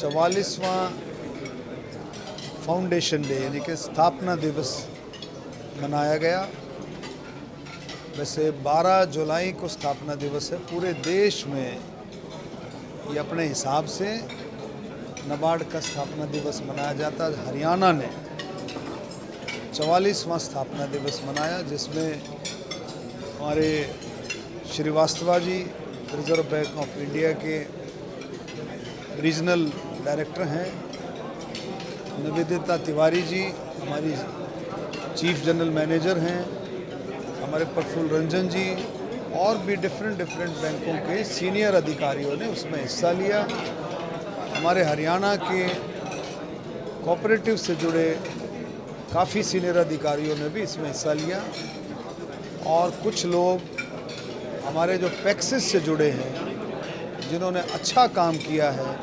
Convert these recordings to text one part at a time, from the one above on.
44वां foundation day यानी कि स्थापना दिवस मनाया गया। वैसे 12 जुलाई को स्थापना दिवस है। पूरे देश में ये अपने हिसाब से नाबार्ड का स्थापना दिवस मनाया जाता है। हरियाणा ने 44वां स्थापना दिवस मनाया, जिसमें हमारे Srivastava ji reserve bank of India के रीजनल डायरेक्टर हैं, निवेदिता तिवारी जी हमारी चीफ जनरल मैनेजर हैं, हमारे प्रफुल्ल रंजन जी और भी डिफरेंट बैंकों के सीनियर अधिकारियों ने उसमें हिस्सा लिया। हमारे हरियाणा के कोऑपरेटिव से जुड़े काफ़ी सीनियर अधिकारियों ने भी इसमें हिस्सा लिया और कुछ लोग हमारे जो पैक्सेस से जुड़े हैं, जिन्होंने अच्छा काम किया है,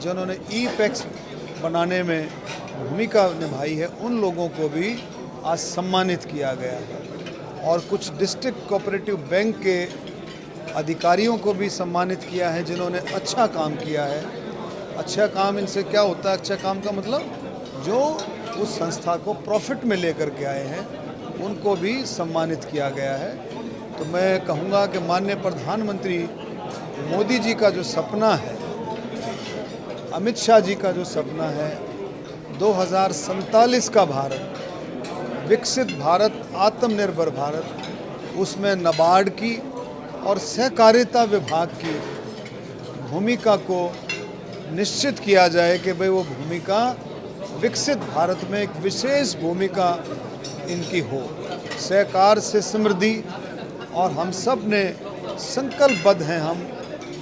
जिन्होंने ई पैक्स बनाने में भूमिका निभाई है, उन लोगों को भी आज सम्मानित किया गया है और कुछ डिस्ट्रिक्ट कोऑपरेटिव बैंक के अधिकारियों को भी सम्मानित किया है, जिन्होंने अच्छा काम किया है। अच्छा काम इनसे क्या होता है? अच्छा काम का मतलब जो उस संस्था को प्रॉफिट में लेकर के आए हैं, उनको भी सम्मानित किया गया है। तो मैं कहूँगा कि माननीय प्रधानमंत्री मोदी जी का जो सपना है, अमित शाह जी का जो सपना है 2047 का भारत, विकसित भारत, आत्मनिर्भर भारत, उसमें नाबार्ड की और सहकारिता विभाग की भूमिका को निश्चित किया जाए कि भाई वो भूमिका विकसित भारत में एक विशेष भूमिका इनकी हो। सहकार से समृद्धि, और हम सब ने संकल्पबद्ध हैं, हम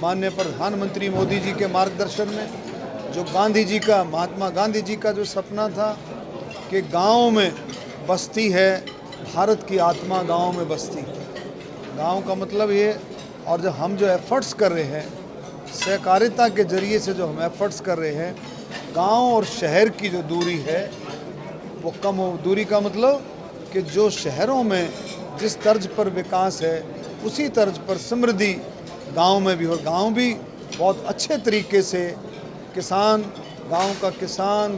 माननीय प्रधानमंत्री मोदी जी के मार्गदर्शन में, जो गांधी जी का, महात्मा गांधी जी का जो सपना था कि गाँव में बस्ती है, भारत की आत्मा गाँव में बसती है। गाँव का मतलब ये, और जो हम जो एफर्ट्स कर रहे हैं सहकारिता के जरिए से, जो हम एफर्ट्स कर रहे हैं, गांव और शहर की जो दूरी है वो कम हो। दूरी का मतलब कि जो शहरों में जिस तर्ज पर विकास है, उसी तर्ज पर समृद्धि गांव में भी हो। गांव भी बहुत अच्छे तरीके से किसान,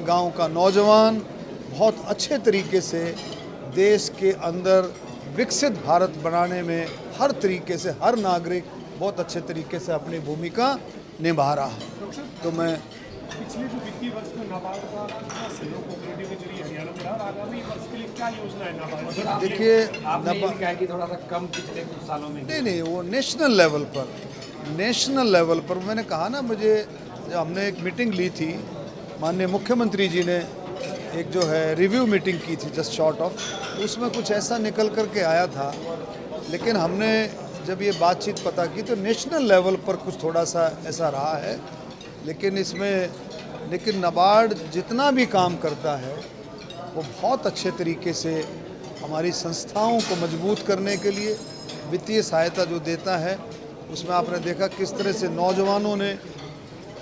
गांव का नौजवान बहुत अच्छे तरीके से देश के अंदर विकसित भारत बनाने में हर तरीके से, हर नागरिक बहुत अच्छे तरीके से अपनी भूमिका निभा रहा है। तो मैं पिछले जो वित्तीय वर्ष में नाबार्ड का कितना सहयोग कोऑपरेटिव के जरिए हरियाणा में रहा और आगामी वर्ष के लिए क्या योजना है नाबार्ड? देखिए, आपने ये कहा कि थोड़ा सा कम पिछले कुछ सालों में नहीं, वो नेशनल लेवल पर मैंने कहा ना, मुझे हमने एक मीटिंग ली थी, माननीय मुख्यमंत्री जी ने एक जो है रिव्यू मीटिंग की थी जस्ट शॉर्ट ऑफ, उसमें कुछ ऐसा निकल कर के आया था। लेकिन हमने जब ये बातचीत पता की तो नेशनल लेवल पर कुछ थोड़ा सा ऐसा रहा है। लेकिन नाबार्ड जितना भी काम करता है वो बहुत अच्छे तरीके से हमारी संस्थाओं को मजबूत करने के लिए वित्तीय सहायता जो देता है, उसमें आपने देखा किस तरह से नौजवानों ने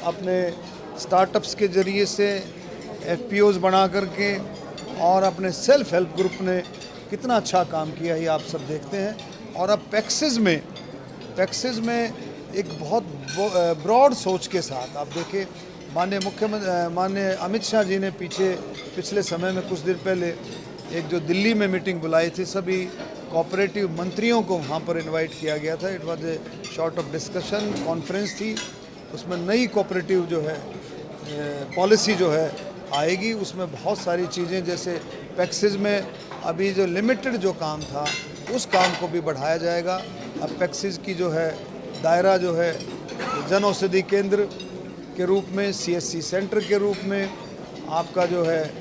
अपने स्टार्टअप्स के ज़रिए से एफपीओज बना करके और अपने सेल्फ हेल्प ग्रुप ने कितना अच्छा काम किया, ये आप सब देखते हैं। और अब पैक्सेस में एक बहुत ब्रॉड सोच के साथ आप देखिए, माननीय अमित शाह जी ने पिछले समय में कुछ दिन पहले एक जो दिल्ली में मीटिंग बुलाई थी, सभी कोऑपरेटिव मंत्रियों को वहाँ पर इनवाइट किया गया था। It was a short of discussion conference थी। उसमें नई कोऑपरेटिव जो है पॉलिसी जो है आएगी, उसमें बहुत सारी चीज़ें, जैसे पैक्सेज में अभी जो लिमिटेड जो काम था उस काम को भी बढ़ाया जाएगा। अब पैक्सेज की जो है दायरा जो है जन औषधि केंद्र के रूप में, सीएससी सेंटर के रूप में आपका जो है,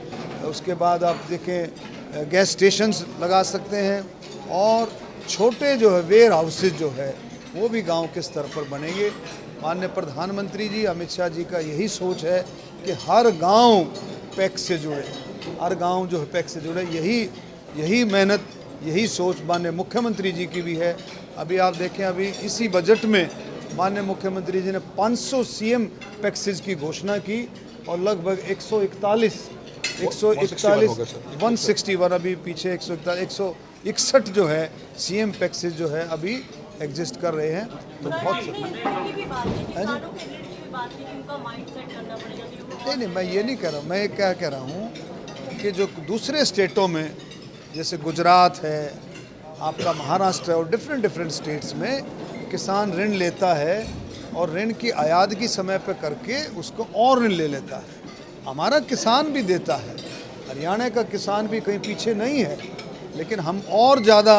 उसके बाद आप देखें गैस स्टेशंस लगा सकते हैं और छोटे जो है वेयर हाउसेज जो है वो भी गांव के स्तर पर बनेंगे। माननीय प्रधानमंत्री जी अमित शाह जी का यही सोच है कि हर गांव पैक्स से जुड़े, हर गांव जो है पैक्स से जुड़े। यही मेहनत, यही सोच माननीय मुख्यमंत्री जी की भी है। अभी आप देखें, अभी इसी बजट में माननीय मुख्यमंत्री जी ने 500 सीएम पैक्सेज की घोषणा की और लगभग 161 अभी पीछे 161 जो है सीएम पैक्सेज जो है अभी एग्जिस्ट कर रहे हैं। तो बहुत बात की कि उनका माइंड सेट करना पड़ेगा कि वो नहीं नहीं, मैं ये नहीं कह रहा हूँ। मैं क्या कह रहा हूँ कि जो दूसरे स्टेटों में जैसे गुजरात है, आपका महाराष्ट्र है और डिफरेंट डिफरेंट स्टेट्स में किसान ऋण लेता है और ऋण की अदायगी समय पर करके उसको और ऋण ले लेता है। हमारा किसान भी देता है, हरियाणा का किसान भी कहीं पीछे नहीं है, लेकिन हम और ज़्यादा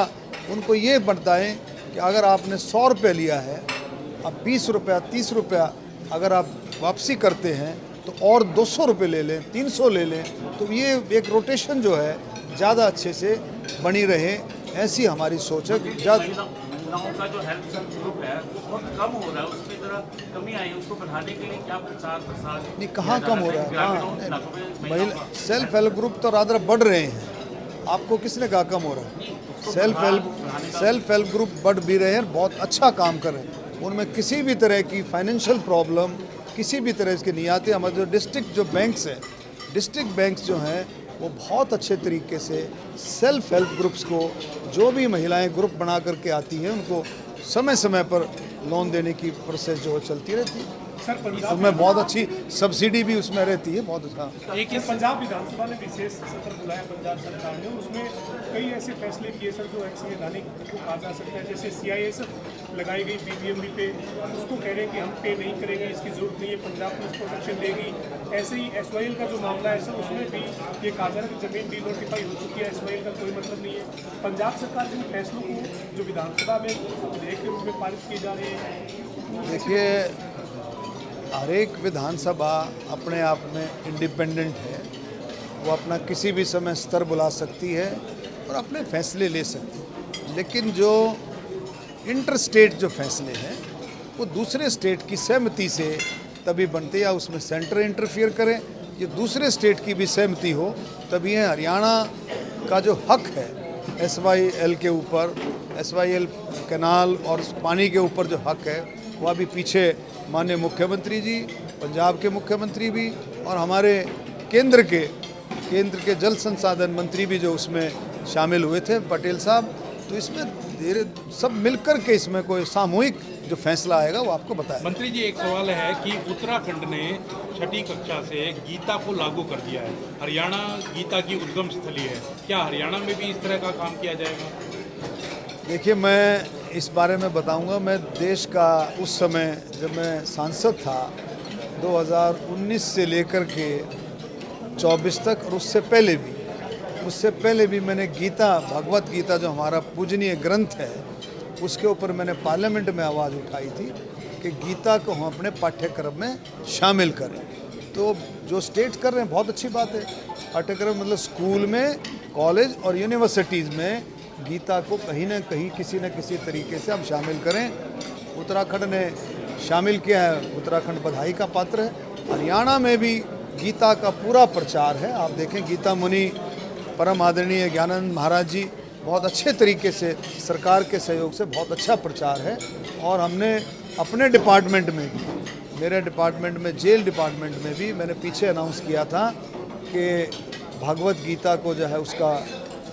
उनको ये बताएं कि अगर आपने 100 रुपये लिया है, अब 20 रुपया 30 रुपया अगर आप वापसी करते हैं तो और 200 रुपये ले लें, 300 ले लें, तो ये एक रोटेशन जो है ज़्यादा अच्छे से बनी रहे, ऐसी हमारी सोच है। महिलाओं का जो हेल्थ ग्रुप है वो बहुत कम हो रहा है, उसमें जरा कमी आई है, उसको बढ़ाने के लिए क्या प्रचार प्रसार नहीं, कहाँ कम हो रहा है? ग्रामीणों इलाकों में महिला महिलाओं का? सेल्फ हेल्प ग्रुप तो रादर बढ़ रहे हैं। आपको किसने कहा कम हो रहा है? सेल्फ हेल्प ग्रुप बढ़ भी रहे हैं, बहुत अच्छा काम कर रहे हैं। उनमें किसी भी तरह की फाइनेंशियल प्रॉब्लम, किसी भी तरह की नहीं आती। हमारे जो डिस्ट्रिक्ट जो बैंक्स हैं, डिस्ट्रिक्ट बैंक्स जो हैं वो बहुत अच्छे तरीके से सेल्फ हेल्प ग्रुप्स को, जो भी महिलाएं ग्रुप बना करके आती हैं, उनको समय समय पर लोन देने की प्रोसेस जो है चलती रहती है। सर पंजाब उसमें बहुत अच्छी सब्सिडी भी उसमें रहती है, बहुत अच्छा। एक पंजाब विधानसभा ने विशेष सत्र बुलाया पंजाब सरकार ने, उसमें कई ऐसे फैसले किए सर जो संवैधानिक को कहा जा सकता है। जैसे CIS लगाई गई BBMB पे, उसको कह रहे हैं कि हम पे नहीं करेंगे, इसकी जरूरत नहीं है, पंजाब पुलिस प्रोटेक्शन देगी। ऐसे ही SYL का जो मामला है सर, उसमें भी ये कहा जा रहा है कि जमीन डिनोटिफाई हो चुकी है, SYL का कोई मतलब नहीं है। पंजाब सरकार के फैसलों को जो विधानसभा में विधेयक के रूप में पारित किए जा रहे हैं। देखिए, हर एक विधानसभा अपने आप में इंडिपेंडेंट है, वो अपना किसी भी समय स्तर बुला सकती है और अपने फैसले ले सकती है। लेकिन जो इंटर स्टेट जो फैसले हैं वो दूसरे स्टेट की सहमति से तभी बनते, या उसमें सेंटर इंटरफियर करे, ये दूसरे स्टेट की भी सहमति हो तभी है। हरियाणा का जो हक है SYL के ऊपर, SYL कैनाल और पानी के ऊपर जो हक है, वो अभी पीछे माननीय मुख्यमंत्री जी, पंजाब के मुख्यमंत्री भी और हमारे केंद्र के जल संसाधन मंत्री भी जो उसमें शामिल हुए थे, पटेल साहब। तो इसमें धीरे सब मिलकर के इसमें कोई सामूहिक जो फैसला आएगा वो आपको बताया। मंत्री जी, एक सवाल है कि उत्तराखंड ने 6ठी कक्षा से गीता को लागू कर दिया है। हरियाणा गीता की उद्गम स्थली है, क्या हरियाणा में भी इस तरह का काम किया जाएगा? देखिए, मैं इस बारे में बताऊंगा। मैं देश का उस समय जब मैं सांसद था 2019 से लेकर के 24 तक, और उससे पहले भी मैंने गीता, भगवत गीता जो हमारा पूजनीय ग्रंथ है, उसके ऊपर मैंने पार्लियामेंट में आवाज़ उठाई थी कि गीता को हम अपने पाठ्यक्रम में शामिल करें। तो जो स्टेट कर रहे हैं बहुत अच्छी बात है। पाठ्यक्रम मतलब स्कूल में, कॉलेज और यूनिवर्सिटीज़ में गीता को कहीं ना कहीं किसी न किसी तरीके से हम शामिल करें। उत्तराखंड ने शामिल किया है, उत्तराखंड बधाई का पात्र है। हरियाणा में भी गीता का पूरा प्रचार है। आप देखें, गीता मुनि परम आदरणीय ज्ञानानंद महाराज जी बहुत अच्छे तरीके से सरकार के सहयोग से बहुत अच्छा प्रचार है। और हमने अपने डिपार्टमेंट में भी, मेरे डिपार्टमेंट में, जेल डिपार्टमेंट में भी मैंने पीछे अनाउंस किया था कि भगवत गीता को जो है उसका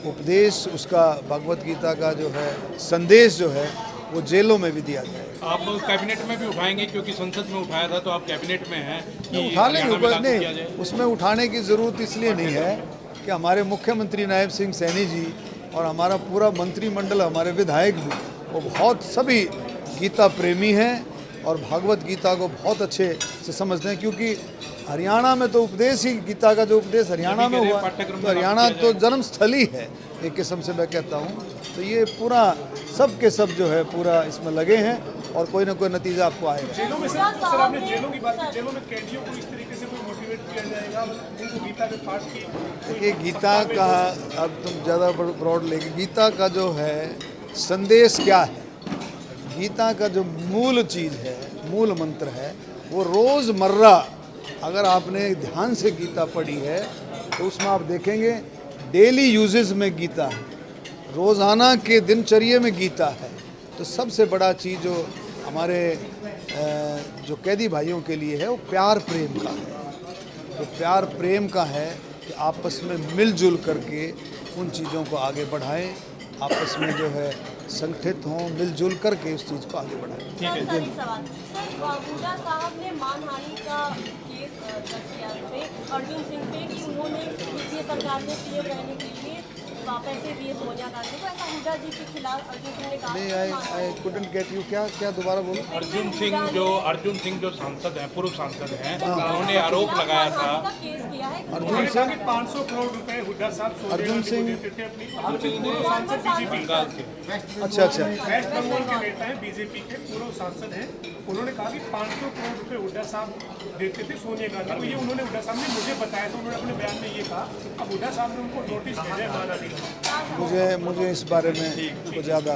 उपदेश, उसका भगवत गीता का जो है संदेश जो है वो जेलों में भी दिया जाए। आप कैबिनेट में भी उठाएंगे, क्योंकि संसद में उठाया था तो आप कैबिनेट में हैं कि उठा लेंगे, हरियाणा में लागू किया नहीं, जाए? उसमें उठाने की ज़रूरत इसलिए नहीं है कि हमारे मुख्यमंत्री नायब सिंह सैनी जी और हमारा पूरा मंत्रिमंडल, हमारे विधायक भी, वो बहुत सभी गीता प्रेमी हैं और भगवत गीता को बहुत अच्छे से समझते हैं। क्योंकि हरियाणा में तो उपदेश ही, गीता का जो उपदेश हरियाणा में हुआ, तो हरियाणा तो जन्म स्थली है एक किस्म से मैं कहता हूँ। तो ये पूरा सब के सब जो है पूरा इसमें लगे हैं और कोई ना कोई नतीजा आपको आएगा। जेलों में सर आपने जेलों की बात की, जेलों में कैदियों को इस तरीके से कोई मोटिवेट किया जाएगा उनको गीता के पाठ की? देखिए, गीता का अब तुम ज़्यादा ब्रॉड लेके, गीता का जो है संदेश क्या है, गीता का जो मूल चीज़ है, मूल मंत्र है, वो रोज़मर्रा अगर आपने ध्यान से गीता पढ़ी है तो उसमें आप देखेंगे डेली यूजेस में गीता है, रोज़ाना के दिनचर्या में गीता है। तो सबसे बड़ा चीज़ जो हमारे जो कैदी भाइयों के लिए है वो प्यार प्रेम का है। तो प्यार प्रेम का है कि आपस में मिलजुल करके उन चीज़ों को आगे बढ़ाएं, आपस में जो है संगठित हों, मिलजुल करके उस चीज़ को आगे बढ़ाएं। ठीक है। सवाल हुड्डा साहब ने मानहानि का केस दर्ज किया थे अर्जुन सिंह पे कि उन्होंने यूपीए सरकार में सीएम रहने के लिए पैसे दिए सोनिया गांधी को। ऐसा हुड्डा जी के खिलाफ अर्जुन सिंह ने कहा नहीं, कि आई कुडंट गेट यू, क्या दोबारा बोलो। अर्जुन सिंह जो सांसद हैं, पूर्व सांसद हैं, उन्होंने आरोप लगाया था। केस किया है कि अर्जुन सिंह 500 करोड़ रुपए हुड्डा साहब सोनिया अर्जुन गांधी को सिंह- देते थे अपनी पूर्व सांसद बीजेपी बंगाल के अच्छा वेस्ट बंगाल के नेता हैं, बीजेपी के पूर्व सांसद हैं। उन्होंने कहा कि 500 करोड़ रुपए हुड्डा साहब देते थे सोनिया गांधी को। ये उन्होंने हुड्डा साहब ने मुझे बताया, तो उन्होंने अपने बयान में ये कहा। अब हुड्डा साहब ने उनको नोटिस भेजा है मानहानि का। मुझे इस बारे में कुछ ज़्यादा